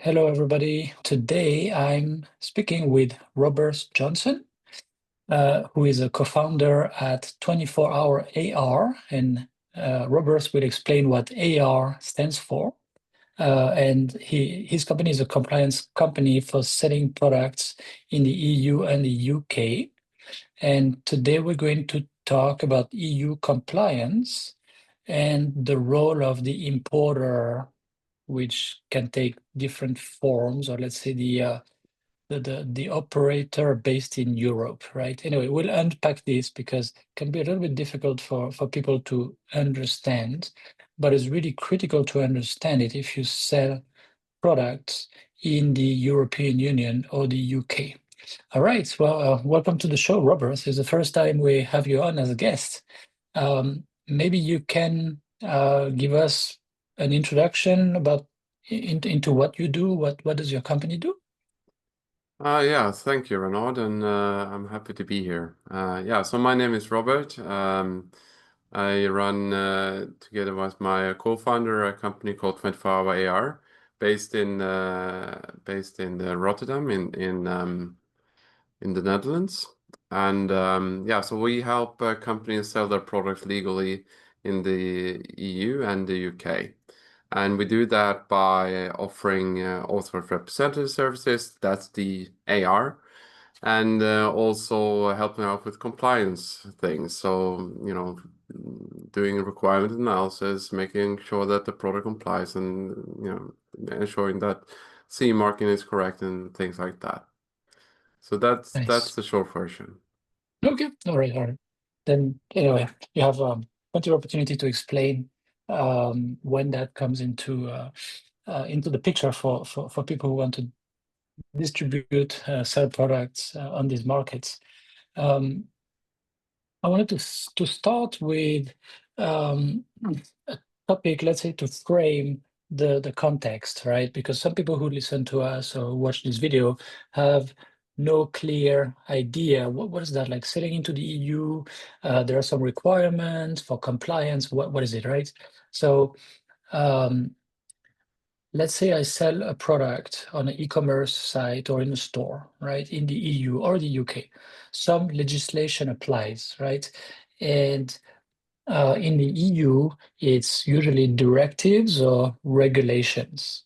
Hello, everybody. Today I'm speaking with Robert Johnson, who is a co-founder at 24-Hour AR. And Robert will explain what AR stands for. And his company is a compliance company for selling products in the EU and the UK. And today we're going to talk about EU compliance and the role of the importer, which can take different forms, or let's say the operator based in Europe, right? Anyway, we'll unpack this because it can be a little bit difficult for people to understand, but it's really critical to understand it if you sell products in the European Union or the UK. All right, well, welcome to the show, Robert. This is the first time we have you on as a guest. Maybe you can give us an introduction about into what you do. What does your company do? Yeah, thank you, Renaud, and I'm happy to be here. Yeah, so my name is Robert. I run together with my co-founder a company called 24-Hour AR, based in Rotterdam in the Netherlands. And yeah, so we help companies sell their products legally in the EU and the UK. And we do that by offering authorized representative services, that's the AR, and also helping out with compliance things. So, doing requirement analysis, making sure that the product complies, and, ensuring that CE marking is correct and things like that. So that's Nice. the short version. Okay. All right. All right. Then anyway, you have plenty of opportunity to explain when that comes into the picture for people who want to distribute, sell products on these markets. I wanted to start with a topic, let's say, to frame the context, right? Because some people who listen to us or watch this video have no clear idea. What is that like selling into the EU? There are some requirements for compliance. What is it, right? So um, let's say I sell a product on an e-commerce site or in a store, right, in the EU or the UK. Some legislation applies, right? And in the EU, it's usually directives or regulations.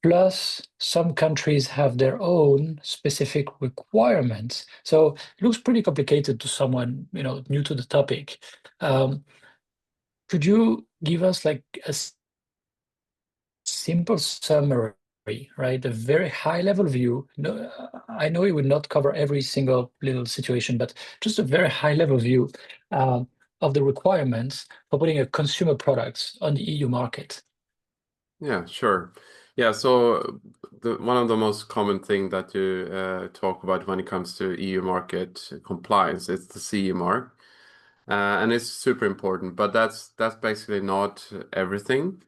Plus, some countries have their own specific requirements. So it looks pretty complicated to someone, new to the topic. Um, could you give us like a simple summary, right? A very high level view. No, I know it would not cover every single little situation, but just a very high level view of the requirements for putting a consumer products on the EU market. Yeah, sure. Yeah, so one of the most common thing that you talk about when it comes to EU market compliance is the CE mark. And it's super important, but that's basically not everything.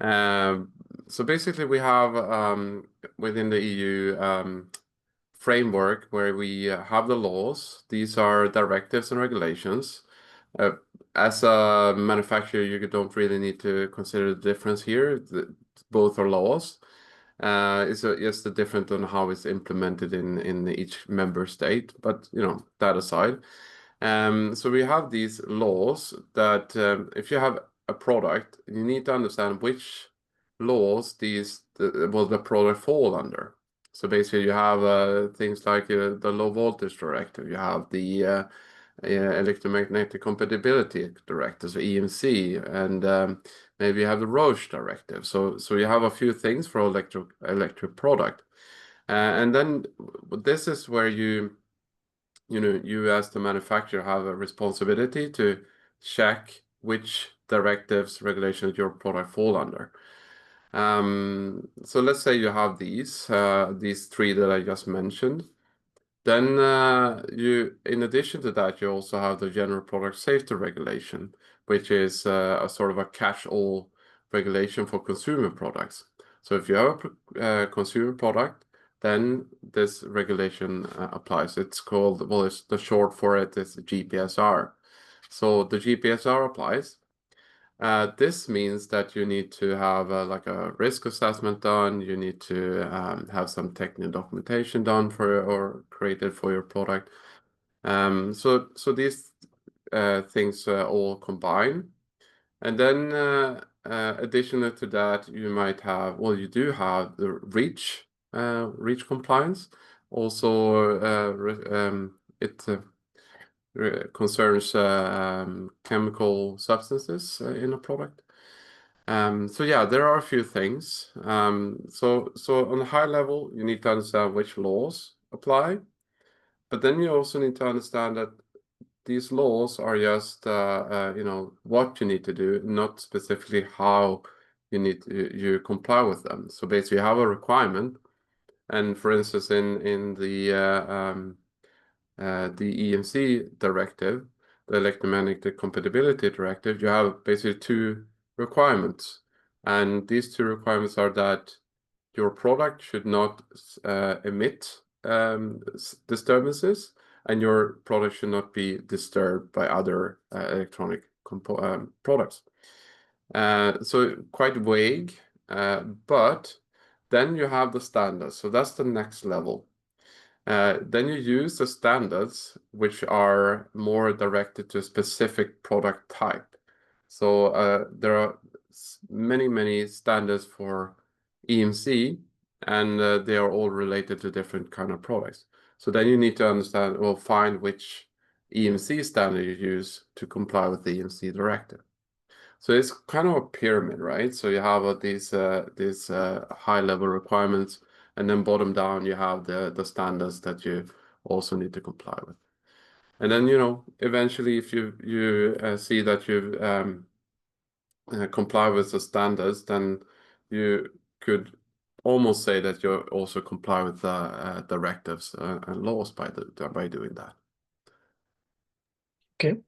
So basically, we have within the EU framework where we have the laws. These are directives and regulations. Uh, as a manufacturer, you don't really need to consider the difference here. Both are laws. It's just the different on how it's implemented in each member state. But that aside. So we have these laws that if you have a product, you need to understand which laws the product fall under. So basically, you have things like the low voltage directive, you have the electromagnetic compatibility directive, so EMC, and maybe you have the Roche directive. So you have a few things for electric product, and then this is where you as the manufacturer have a responsibility to check which directives, regulations your product fall under. So let's say you have these three that I just mentioned. Then in addition to that, you also have the General Product Safety Regulation, which is a sort of a catch-all regulation for consumer products. So if you have a consumer product, then this regulation applies. It's called, well, the short for it is GPSR. So the GPSR applies. This means that you need to have like a risk assessment done. You need to have some technical documentation done for or created for your product. So these things all combine. And then additional to that, you might have, well, you do have the REACH compliance. Also, it concerns chemical substances in a product. So yeah, there are a few things. So on a high level, you need to understand which laws apply, but then you also need to understand that these laws are just what you need to do, not specifically how you comply with them. So basically, you have a requirement, and for instance, in the EMC directive, the electromagnetic compatibility directive, you have basically two requirements, and these two requirements are that your product should not emit disturbances, and your product should not be disturbed by other electronic products. So quite vague, but then you have the standards. So that's the next level. Then you use the standards, which are more directed to a specific product type. So there are many standards for EMC, and they are all related to different kind of products. So then you need to understand or find which EMC standard you use to comply with the EMC directive. So it's kind of a pyramid, right? So you have these high-level requirements, and then bottom down you have the standards that you also need to comply with. And then eventually, if you see that you comply with the standards, then you could almost say that you also comply with the directives and laws by doing that. Okay.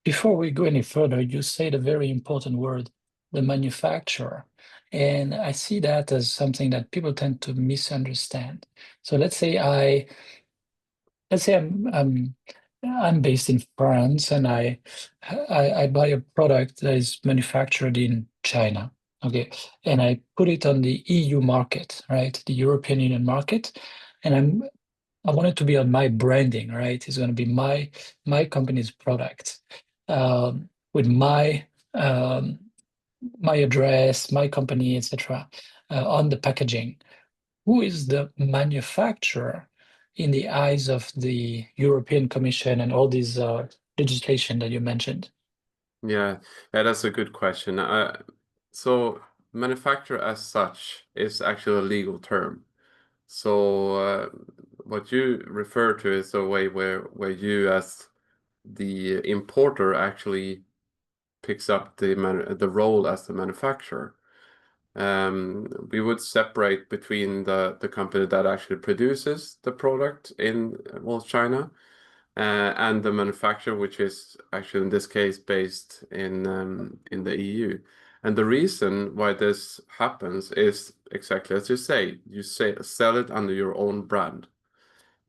Before we go any further, you said a very important word, the manufacturer. And I see that as something that people tend to misunderstand. So let's say I'm based in France, and I buy a product that is manufactured in China. Okay. And I put it on the EU market, right? The European Union market. And I want it to be on my branding, right? It's going to be my company's product, with my address, my company, etc., on the packaging. Who is the manufacturer in the eyes of the European Commission and all these legislation that you mentioned? Yeah, that's a good question. So manufacturer as such is actually a legal term. So what you refer to is a way where you as the importer actually picks up the role as the manufacturer. We would separate between the company that actually produces the product in China, and the manufacturer, which is actually in this case based in the EU. And the reason why this happens is exactly as you say. You sell it under your own brand.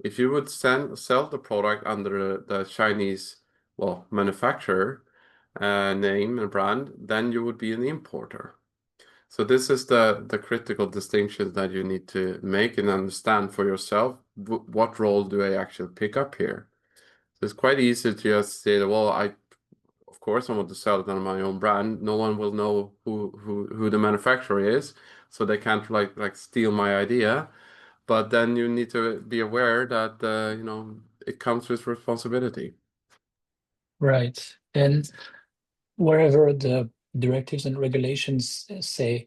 If you would sell the product under the Chinese manufacturer name and brand, then you would be an importer. So this is the critical distinction that you need to make and understand for yourself. What role do I actually pick up here? So it's quite easy to just say, well, of course I want to sell it under my own brand. No one will know who the manufacturer is, so they can't like steal my idea. But then you need to be aware that it comes with responsibility. Right. And wherever the directives and regulations say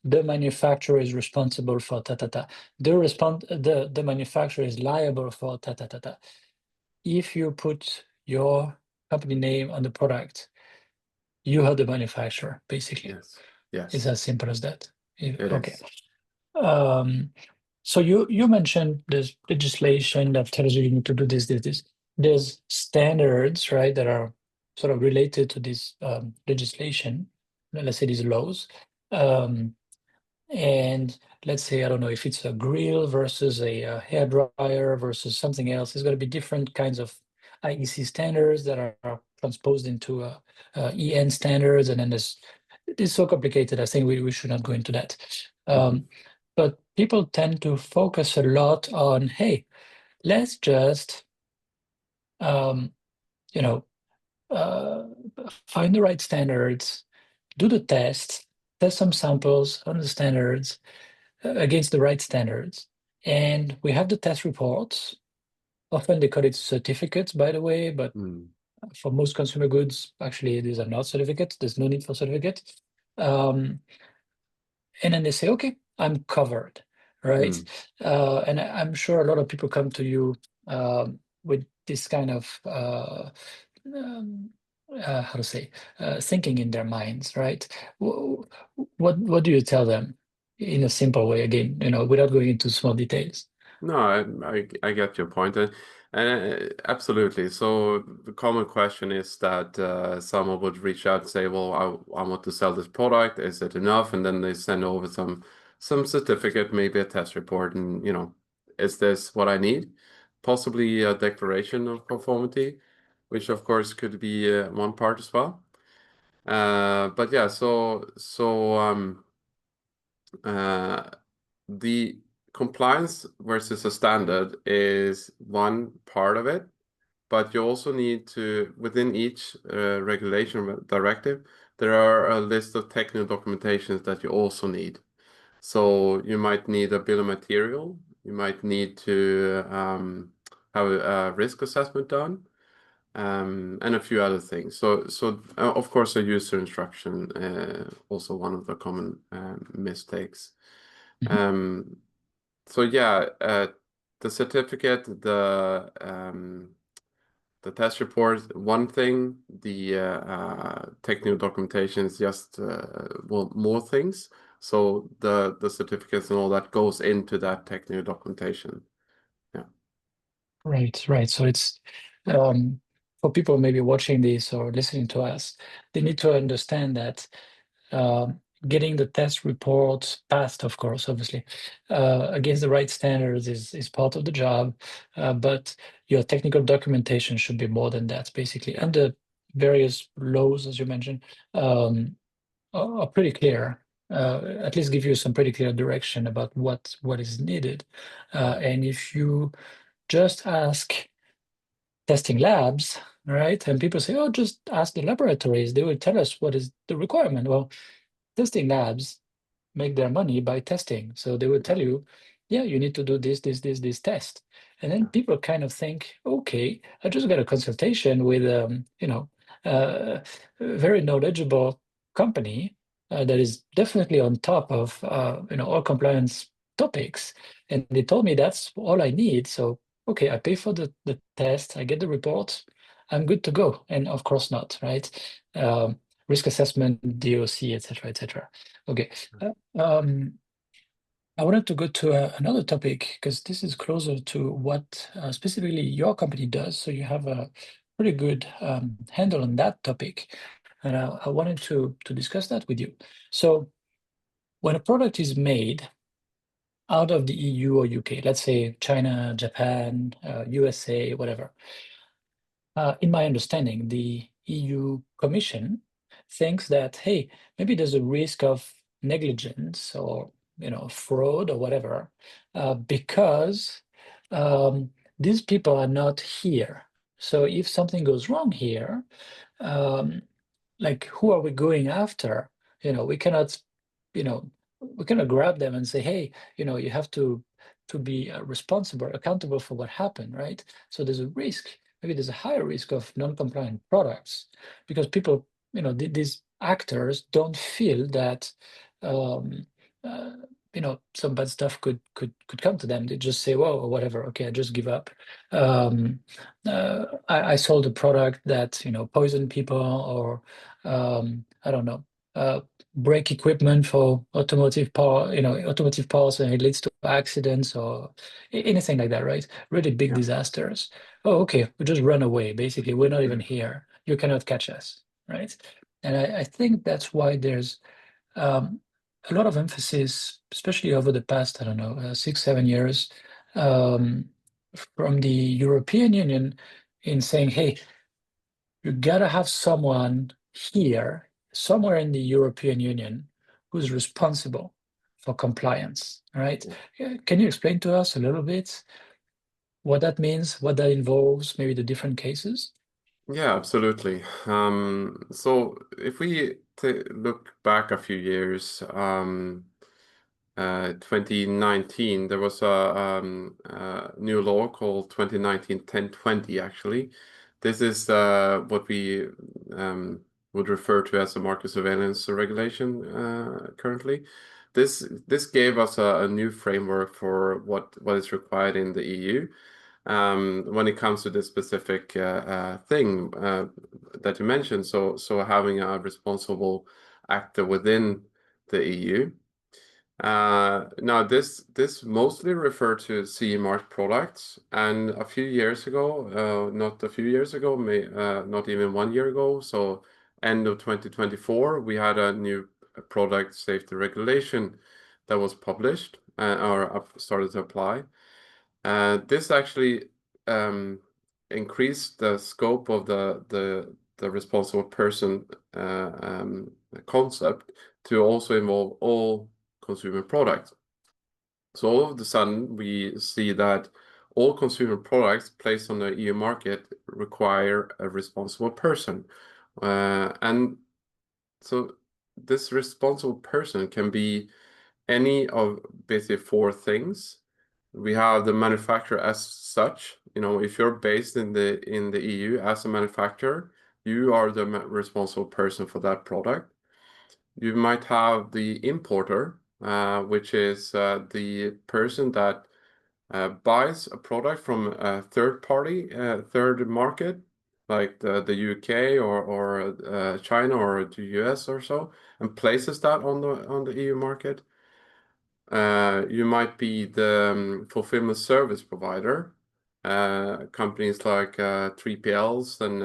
the manufacturer is responsible for ta ta ta, the manufacturer is liable for ta ta ta ta. If you put your company name on the product, you are the manufacturer, basically. Yes. It's as simple as that. Okay. Is. So you mentioned there's legislation that tells you need to do this. There's standards, right, that are sort of related to this legislation. Let's say these laws. And let's say, I don't know, if it's a grill versus a hair dryer versus something else, there's going to be different kinds of IEC standards that are transposed into EN standards, and then it's so complicated. I think we should not go into that. But people tend to focus a lot on, hey, let's just you know, find the right standards, do the test some samples on the standards against the right standards, and we have the test reports. Often they call it certificates, by the way, but for most consumer goods, actually, these are not certificates. There's no need for certificate. And then they say, okay, I'm covered, right? And I'm sure a lot of people come to you with this kind of how to say, thinking in their minds, right? What do you tell them in a simple way, again, without going into small details? No, I get your point, and absolutely. So the common question is that someone would reach out and say, "Well, I want to sell this product. Is it enough?" And then they send over some certificate, maybe a test report, and is this what I need? Possibly a declaration of conformity, which of course could be one part as well. But yeah, the compliance versus a standard is one part of it, but you also need to, within each regulation directive, there are a list of technical documentations that you also need. So you might need a bill of material, you might need to have a risk assessment done, and a few other things. So of course, a user instruction, also one of the common mistakes. So yeah, the certificate, the test report, one thing. The technical documentation is just well, more things. So the certificates and all that goes into that technical documentation. Yeah. Right. So it's for people maybe watching this or listening to us, they need to understand that getting the test reports passed, of course, obviously, against the right standards is part of the job, but your technical documentation should be more than that, basically. And the various laws, as you mentioned, are pretty clear. At least give you some pretty clear direction about what is needed. And if you just ask testing labs, right? And people say, oh, just ask the laboratories. They will tell us what is the requirement. Well, testing labs make their money by testing. So they will tell you, yeah, you need to do this test. And then people kind of think, okay, I just got a consultation with, a very knowledgeable company that is definitely on top of, all compliance topics. And they told me that's all I need. So, okay, I pay for the test, I get the report, I'm good to go. And of course not, right? Risk assessment, DOC, etc., etc. Okay. I wanted to go to another topic because this is closer to what specifically your company does. So you have a pretty good handle on that topic. And I wanted to discuss that with you. So when a product is made out of the EU or UK, let's say China, Japan, USA, whatever, in my understanding, the EU Commission thinks that, hey, maybe there's a risk of negligence or fraud or whatever, because these people are not here. So if something goes wrong here, um, like who are we going after? We cannot, you know, we cannot grab them and say, hey, you have to be responsible, accountable for what happened, right? So there's a risk. Maybe there's a higher risk of non-compliant products because people, these actors don't feel that, um, uh, some bad stuff could come to them. They just say, "Whoa, whatever. Okay, I just give up." I sold a product that poisoned people, or I don't know, brake equipment for automotive automotive parts, and it leads to accidents or anything like that, right? Really big disasters. Oh, okay, we just run away. Basically, we're not even here. You cannot catch us, right? And I think that's why there's um, a lot of emphasis, especially over the past, I don't know, 6, 7 years, um, from the European Union in saying, hey, you gotta have someone here, somewhere in the European Union, who's responsible for compliance, right? Can you explain to us a little bit what that means, what that involves, maybe the different cases? Yeah, absolutely. So if we look back a few years, 2019, there was a new law called 2019-1020, actually. This is what we would refer to as a market surveillance regulation currently. This gave us a new framework for what is required in the EU when it comes to this specific thing that you mentioned. So having a responsible actor within the EU. Now this mostly referred to CE mark products, and a few years ago, not a few years ago, not even 1 year ago, so end of 2024, we had a new product safety regulation that was published or started to apply. This actually increased the scope of the responsible person concept to also involve all consumer products. So all of a sudden, we see that all consumer products placed on the EU market require a responsible person. And so this responsible person can be any of basically four things. We have the manufacturer as such. If you're based in the EU as a manufacturer, you are the responsible person for that product. You might have the importer, which is the person that buys a product from a third party, third market, like the UK or China or the US or so, and places that on the EU market. You might be the fulfillment service provider, companies like 3PLs and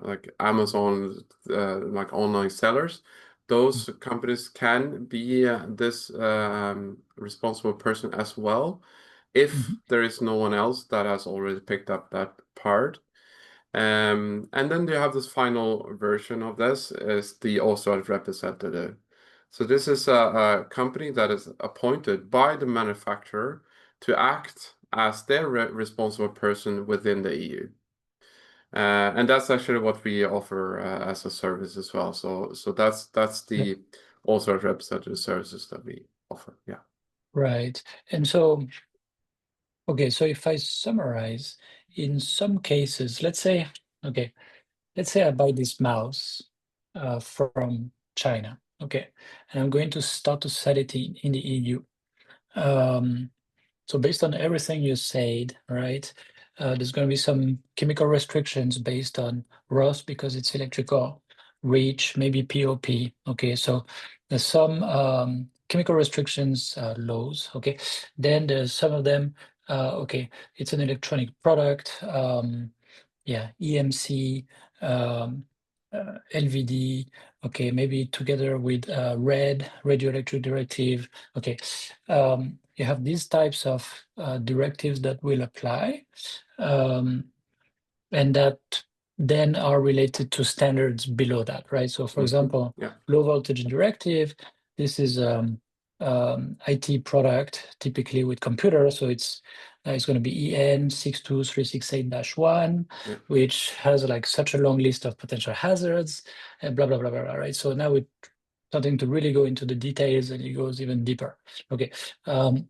like Amazon, like online sellers. Those companies can be this responsible person as well, if there is no one else that has already picked up that part. And then you have this final version of this is the authorized representative. So this is a company that is appointed by the manufacturer to act as their responsible person within the EU. And that's actually what we offer as a service as well. So that's Yeah. the authorized representative services that we offer. Yeah. Right. And so, okay, so if I summarize, in some cases, let's say I buy this mouse from China, okay, and I'm going to start to sell it in the EU. So based on everything you said, right, there's going to be some chemical restrictions based on rust because it's electrical, reach, maybe POP. Okay, so there's some chemical restrictions laws. Okay, then there's some of them. Okay, it's an electronic product. Yeah, EMC, LVD. Okay, maybe together with RED, Radioelectric Directive. Okay. You have these types of directives that will apply and that then are related to standards below that, right? So for example, Yeah. low voltage directive, this is IT product typically with computers. So it's going to be EN 62368-1, Yeah. which has like such a long list of potential hazards and blah, blah, blah, blah, blah, right? So now we're starting to really go into the details and it goes even deeper. Okay. And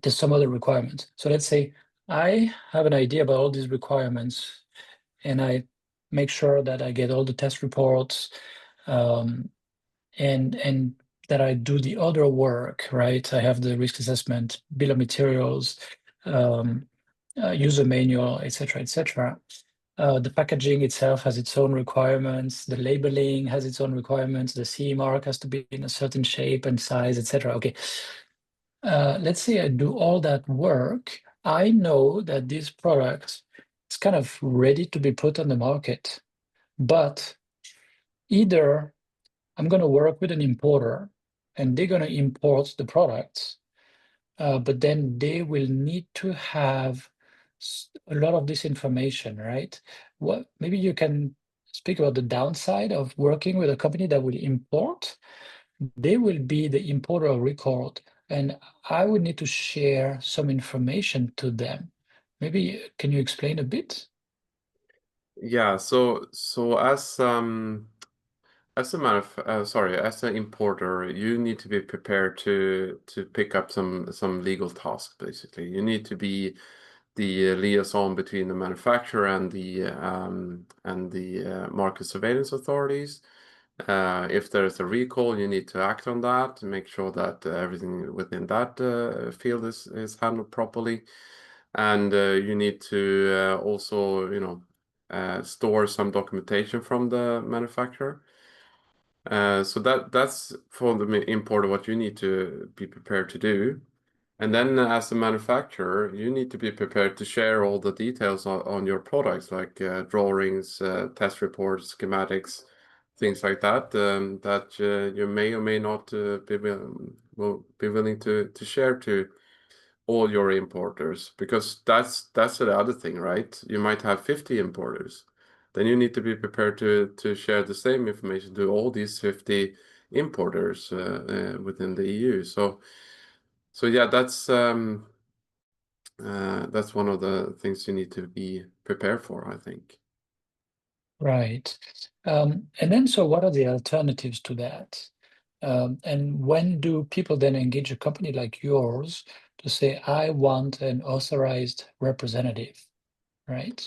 there's some other requirements. So let's say I have an idea about all these requirements and I make sure that I get all the test reports and that I do the other work, right? I have the risk assessment, bill of materials, user manual, etc., etc. The packaging itself has its own requirements. The labeling has its own requirements. The CE mark has to be in a certain shape and size, etc. Okay. Let's say I do all that work. I know that this product is kind of ready to be put on the market, but either I'm going to work with an importer and they're going to import the products, but then they will need to have a lot of this information, right? Maybe you can speak about the downside of working with a company that will import. They will be the importer of record, and I would need to share some information to them. Maybe can you explain a bit? Yeah, so as a as an importer, you need to be prepared to pick up some legal tasks. Basically, you need to be the liaison between the manufacturer and the market surveillance authorities. If there's a recall, you need to act on that to make sure that everything within that field is handled properly. And you need to also, store some documentation from the manufacturer. So that's for the importer what you need to be prepared to do. And then as a manufacturer, you need to be prepared to share all the details on your products, like drawings, test reports, schematics, things like that, that you may or may not will be willing to share to all your importers, because that's the other thing, right? You might have 50 importers. Then you need to be prepared to share the same information to all these 50 importers within the EU. So yeah, that's one of the things you need to be prepared for, I think. Right. And then, so what are the alternatives to that? And when do people then engage a company like yours to say, I want an authorized representative, right?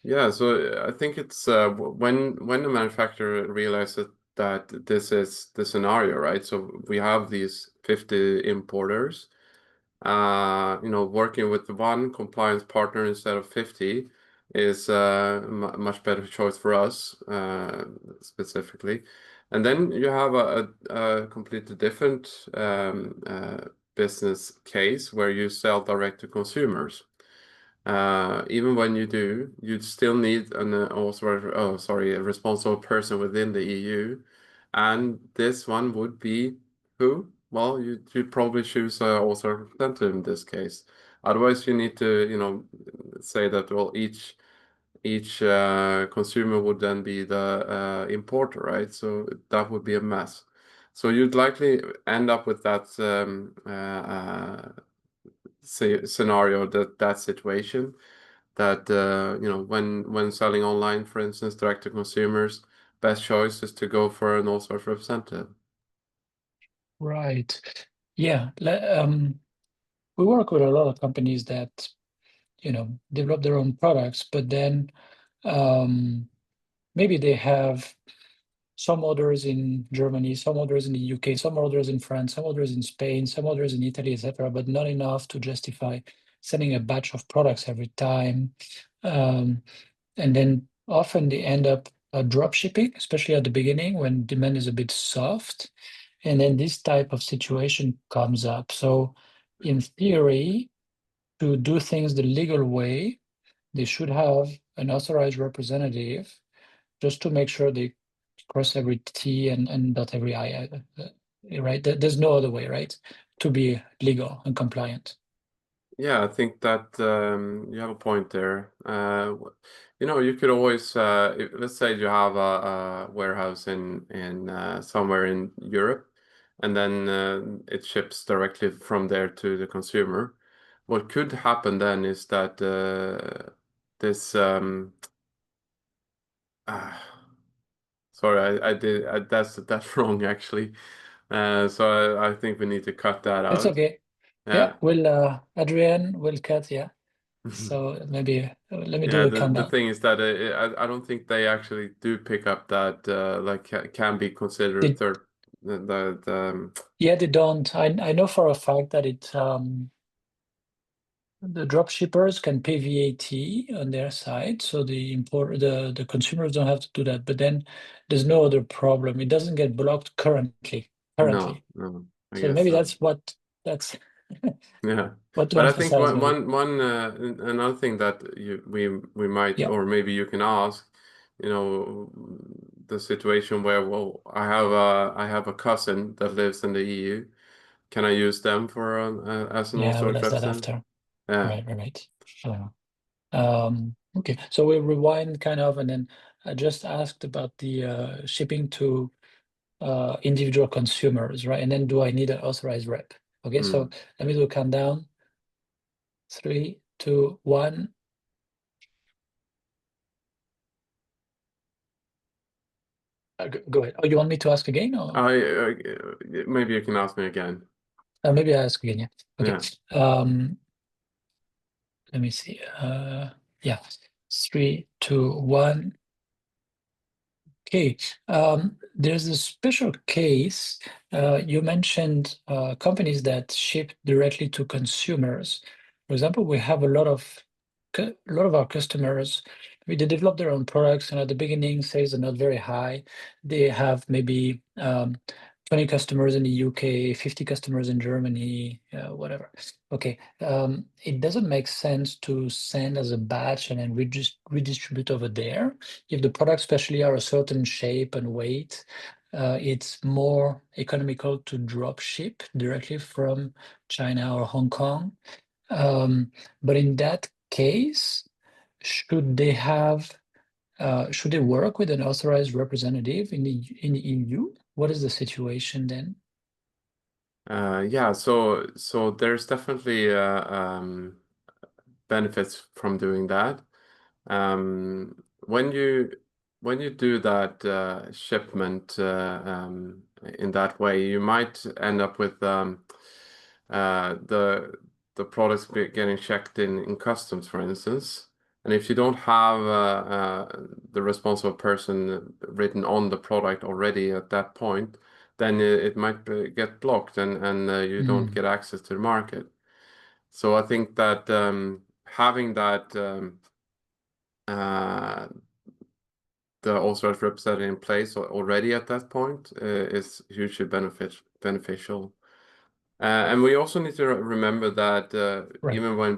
Yeah, so I think it's when the manufacturer realizes that this is the scenario, right? So we have these 50 importers. Working with one compliance partner instead of 50 is a much better choice for us, specifically. And then you have a completely different business case where you sell direct to consumers. Even when you do, you'd still need a responsible person within the EU, and this one would be who? Well, you'd probably choose a author representative in this case. Otherwise, you need to, say that well, each consumer would then be the importer, right? So that would be a mess. So you'd likely end up with that scenario, that situation that when selling online, for instance, direct to consumers, best choice is to go for an all-source representative. Right. Yeah. We work with a lot of companies that, develop their own products, but then maybe they have some orders in Germany, some orders in the UK, some orders in France, some orders in Spain, some orders in Italy, etc., but not enough to justify sending a batch of products every time. And then often they end up drop shipping, especially at the beginning when demand is a bit soft. And then this type of situation comes up. So in theory, to do things the legal way, they should have an authorized representative just to make sure they cross every T and dot every I, right? There's no other way, right? To be legal and compliant. Yeah, I think that you have a point there. You could always, let's say you have a warehouse in somewhere in Europe, and then it ships directly from there to the consumer. What could happen then is that this ah, sorry, that's wrong actually. So I think we need to cut that It's out. okay. Yeah, Yeah. Adrian will cut, yeah. So maybe let me Yeah, do a the countdown. thing is that I don't think they actually do pick up that can be considered Did third the Yeah, they don't. I know for a fact that the drop shippers can pay VAT on their side, so the consumers don't have to do that. But then there's no other problem. It doesn't get blocked currently. no, Currently. no, I So guess maybe so. that's Yeah, what to but I think emphasize, one maybe. one one another thing that we might, Yeah. or maybe you can ask, the situation where, well, I have a cousin that lives in the EU. Can I use them for as an Yeah, I will all-source ask that representative? after. Yeah. Right. Uh, Okay, so we rewind kind of, and then I just asked about the shipping to individual consumers, right? And then do I need an authorized rep? Okay, so let me do a countdown. 3, 2, 1. Go ahead. Oh, you want me to ask again, or Maybe you can ask me again. maybe I ask again? Yeah. Okay. Yeah. Let me see. Yeah. 3, 2, 1. Okay, there's a special case. You mentioned companies that ship directly to consumers. For example, we have a lot of our customers. They develop their own products, and at the beginning, sales are not very high. They have maybe 20 customers in the UK, 50 customers in Germany, whatever. Okay, it doesn't make sense to send as a batch and then redistribute over there. If the products especially are a certain shape and weight, it's more economical to drop ship directly from China or Hong Kong. But in that case, should they work with an authorized representative in the EU? What is the situation then? Yeah, so there's definitely benefits from doing that. When you do that shipment in that way, you might end up with the products getting checked in customs, for instance. And if you don't have the responsible person written on the product already at that point, then it might get blocked, and you don't get access to the market. So I think that having that the authorized representative in place already at that point is hugely beneficial. And we also need to remember that Right. even when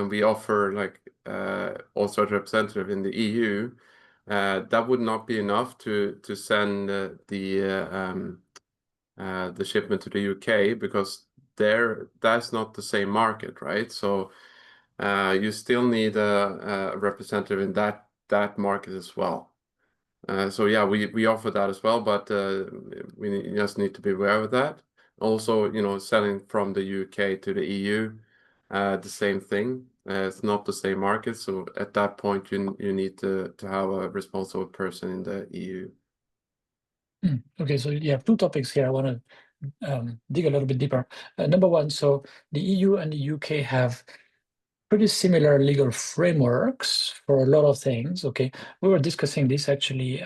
we offer like authorized representative in the EU, that would not be enough to send the shipment to the UK, because that's not the same market, right? So you still need a representative in that market as well. So yeah, we offer that as well, but we just need to be aware of that. Also, selling from the UK to the EU, the same thing. It's not the same market, so at that point, you need to have a responsible person in the EU. Okay, so you have two topics here. I want to dig a little bit deeper. Number one, so the EU and the UK have pretty similar legal frameworks for a lot of things. Okay, we were discussing this actually.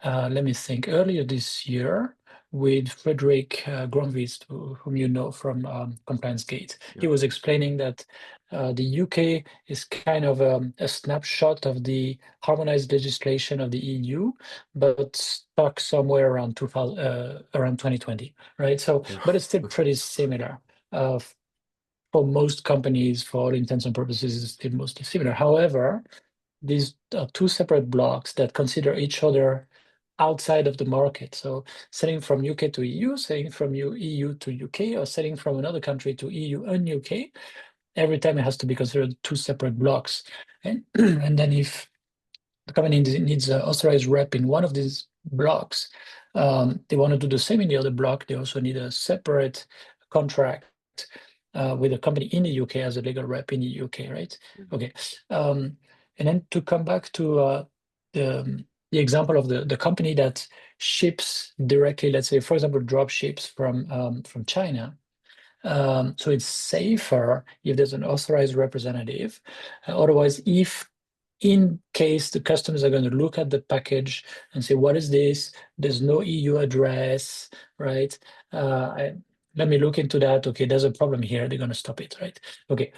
Let me think. Earlier this year, with Frederick Gronvist, whom you know from Compliance Gate, he was explaining that the UK is kind of a snapshot of the harmonized legislation of the EU, but stuck somewhere around 2020, right? So, but it's still pretty similar. For most companies, for all intents and purposes, it's still mostly similar. However, these are two separate blocks that consider each other outside of the market. So selling from UK to EU, selling from EU to UK, or selling from another country to EU and UK, every time it has to be considered two separate blocks. And, and then if the company needs an authorized rep in one of these blocks, they want to do the same in the other block, they also need a separate contract with a company in the UK as a legal rep in the UK, right? Okay. And then to come back to the example of the company that ships directly, let's say, for example, drop ships from China. So it's safer if there's an authorized representative. Otherwise, if in case the customers are going to look at the package and say, what is this? There's no EU address, right? Let me look into that. Okay, there's a problem here. They're going to stop it, right? Okay.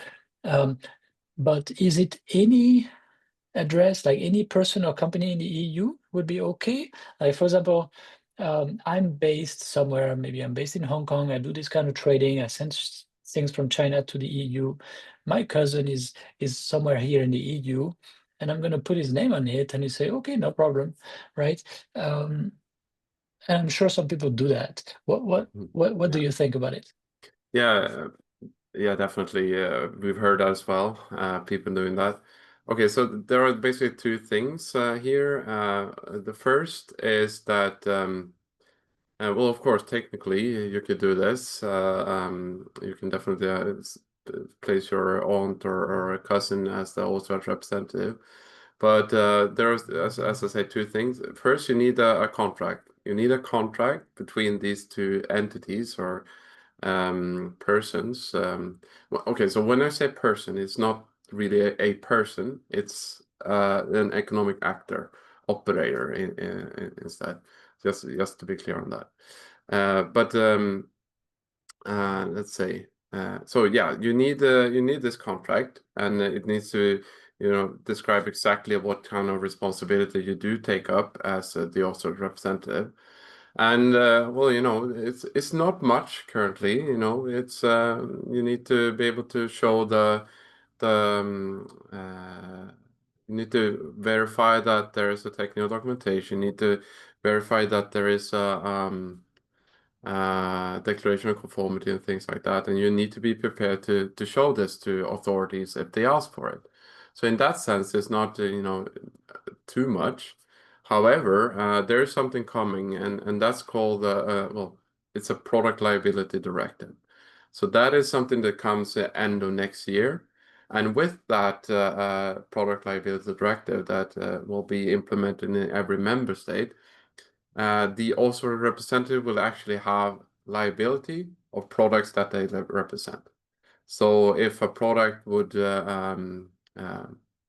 But is it any address, like any person or company in the EU would be okay? Like, for example, I'm based somewhere, maybe I'm based in Hong Kong. I do this kind of trading. I send things from China to the EU. My cousin is somewhere here in the EU, and I'm going to put his name on it, and he say, okay, no problem, right? And I'm sure some people do that. What do Yeah. you think about it? Yeah, Yeah, definitely. We've heard that as well. People doing that. Okay, so there are basically two things here. The first is that, well, of course, technically you could do this. You can definitely place your aunt or a cousin as the authorized representative. But there's, as I say, two things. First, you need a contract. You need a contract between these two entities or persons. Well, okay, so when I say person, it's not really a person, it's an economic actor, operator instead. Just to be clear on that. But let's say, so yeah, you need this contract, and it needs to, you know, describe exactly what kind of responsibility you do take up as the authorized representative. And well, you know, it's not much currently. You know, it's you need to be able to show the you need to verify that there is a technical documentation. You need to verify that there is a declaration of conformity and things like that. And you need to be prepared to show this to authorities if they ask for it. So in that sense, it's not you know, too much. However, there is something coming, and that's called well, it's a Product Liability Directive. So that is something that comes at end of next year. And with that Product Liability Directive that will be implemented in every member state, the authorized representative will actually have liability of products that they represent. So if a product would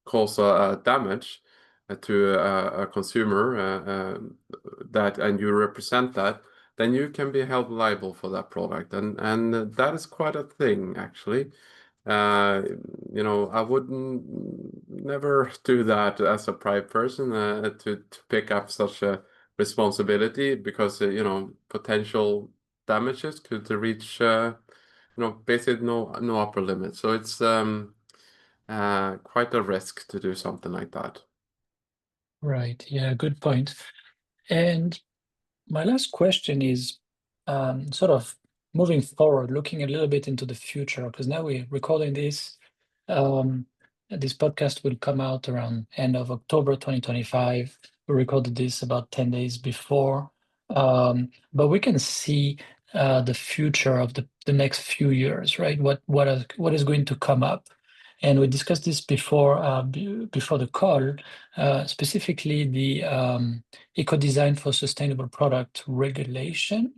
cause a damage to a consumer that and you represent that, then you can be held liable for that product, and that is quite a thing actually. Uh, you know, I wouldn't never do that as a private person to pick up such a responsibility because you know, potential damages could reach you know, basically no upper limit. So it's quite a risk to do something like that. Right. Yeah, good point. And my last question is sort of moving forward, looking a little bit into the future, because now we're recording this. Um, this podcast will come out around end of October 2025. We recorded this about 10 days before. But we can see the future of the next few years, right? What is going to come up? And we discussed this before before the call, specifically the Eco-Design for Sustainable Product regulation.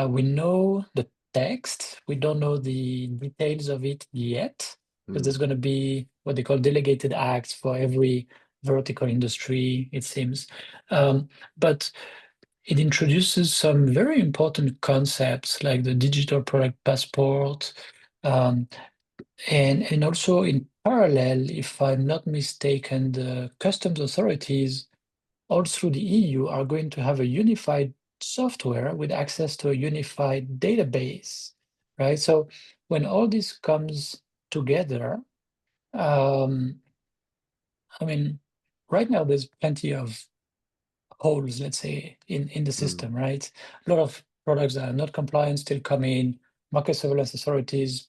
We know the text. We don't know the details of it yet, because there's Mm, going to be what they call delegated acts for every vertical industry, it seems. But it introduces some very important concepts like the digital product passport, um, and also in parallel, if I'm not mistaken, the customs authorities all through the EU are going to have a unified software with access to a unified database, right? So when all this comes together, um, I mean, right now there's plenty of holes, let's say, in the mm, system, right? A lot of products that are not compliant still come in. Market surveillance authorities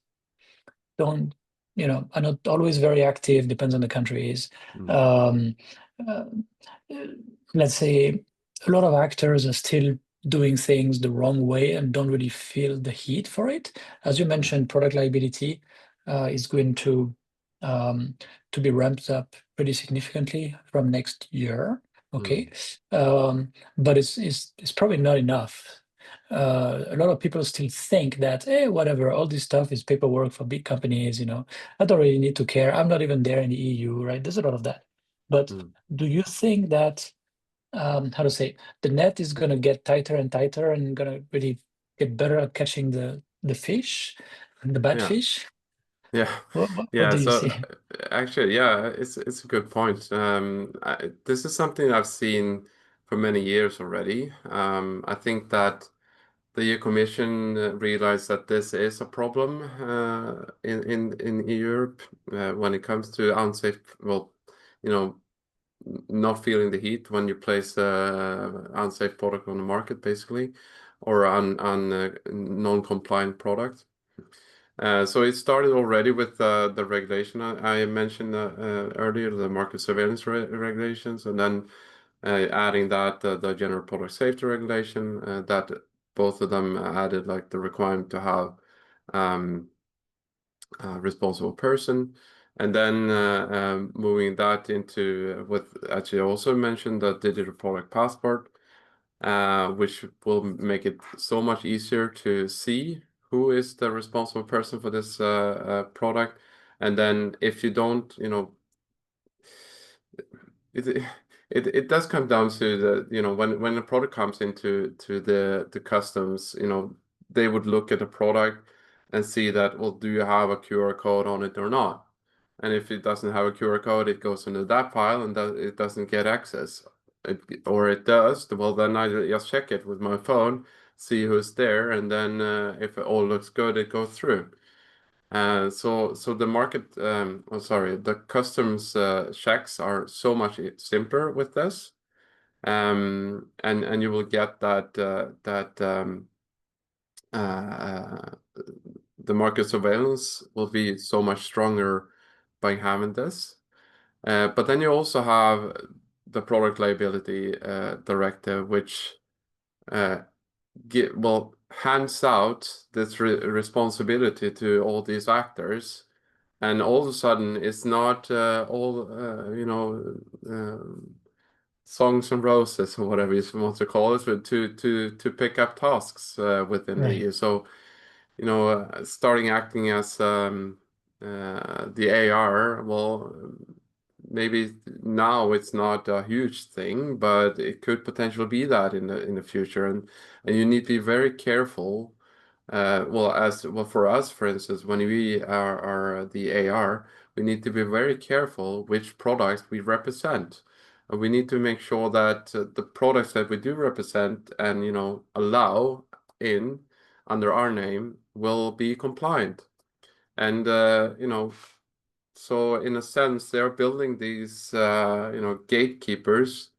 don't, are not always very active, depends on the countries. mm, Um, uh, let's say a lot of actors are still doing things the wrong way and don't really feel the heat for it. As you mm, mentioned, product liability is going um, to be ramped up pretty significantly from next year. Okay, mm, but it's probably not enough. A lot of people still think that, hey, whatever, all this stuff is paperwork for big companies, I don't really need to care. I'm not even there in the EU, right? There's a lot of that. But mm. do you think that, how to say, the net is going to get tighter and tighter and going to really get better at catching the fish, the bad Yeah, fish? yeah, What yeah. do you So see? actually, yeah, it's a good point. This is something I've seen for many years already. I think that the EU Commission realized that this is a problem in Europe when it comes to unsafe, well, you know, not feeling the heat when you place unsafe product on the market, basically, or on non-compliant product. So it started already with the regulation I mentioned earlier, the market surveillance regulations, and then adding that the general product safety regulation, that both of them added like the requirement to have a responsible person. And then moving that into what actually also mentioned, the digital product passport, which will make it so much easier to see who is the responsible person for this product. And then if you don't, it it does come down to when a product comes into the customs, they would look at the product and see that, well, do you have a QR code on it or not? And if it doesn't have a QR code, it goes into that file and it doesn't get access. Or it does, well, then I just check it with my phone, see who's there, and then if it all looks good, it goes through. So the market, the customs checks are so much simpler with this, and you will get uh, the market surveillance will be so much stronger by having this. But then you also have the Product Liability Directive, which hands out this responsibility to all these actors, and all of a sudden it's not all songs and roses or whatever you want to call it, but to pick up tasks within the Right. EU. So starting acting as the AR, well, maybe now it's not a huge thing, but it could potentially be that in the future, and you need to be very careful. For us, for instance, when we are the AR, we need to be very careful which products we represent. We need to make sure that the products that we do represent and allow in under our name will be compliant. And so in a sense, they're building these gatekeepers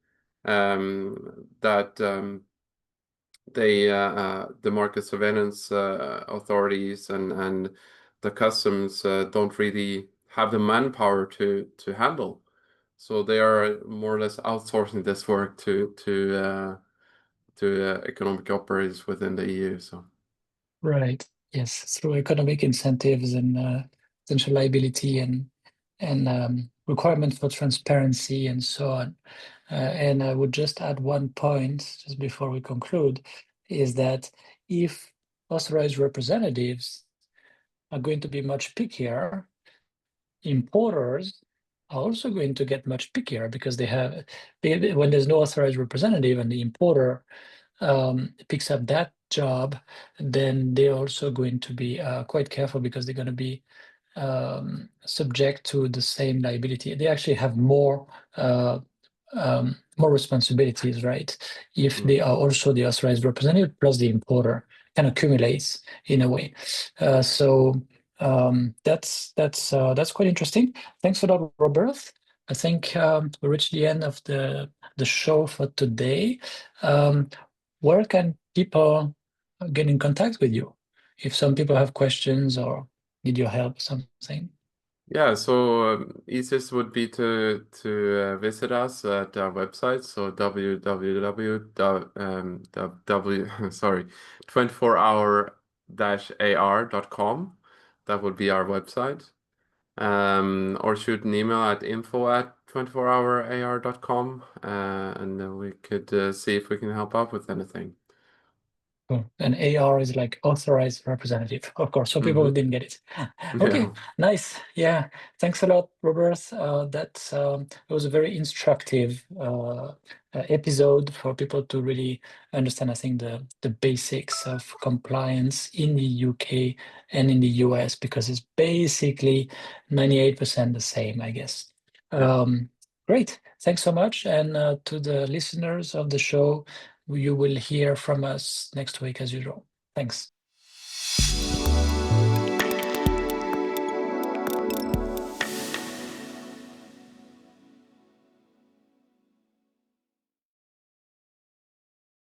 that the market surveillance authorities and the customs don't really have the manpower to handle. So they are more or less outsourcing this work to economic operators within the EU. So. Right. Yes, through economic incentives and potential liability and requirements for transparency and so on. And I would just add one point just before we conclude, is that if authorized representatives are going to be much pickier, importers are also going to get much pickier because when there's no authorized representative and the importer picks up that job, then they're also going to be quite careful because they're going to be subject to the same liability. They actually have more responsibilities, right? If they are also the authorized representative plus the importer, kind of accumulates in a way. So that's quite interesting. Thanks a lot, Robert. I think we reached the end of the show for today. Where can people get in contact with you if some people have questions or need your help or something? Yeah, so easiest would be to visit us at our website, so sorry, 24hour-ar.com. That would be our website. Or shoot an email at info@24hourar.com, and we could see if we can help out with anything. Cool. And AR is like authorized representative, of course, so people didn't get it. Okay, Yeah. nice. Yeah, thanks a lot, Robert. It was a very instructive episode for people to really understand, I think, the basics of compliance in the UK and in the US, because it's basically 98% the same, I guess. Yeah. Great. Thanks so much. And to the listeners of the show, you will hear from us next week as usual. Thanks.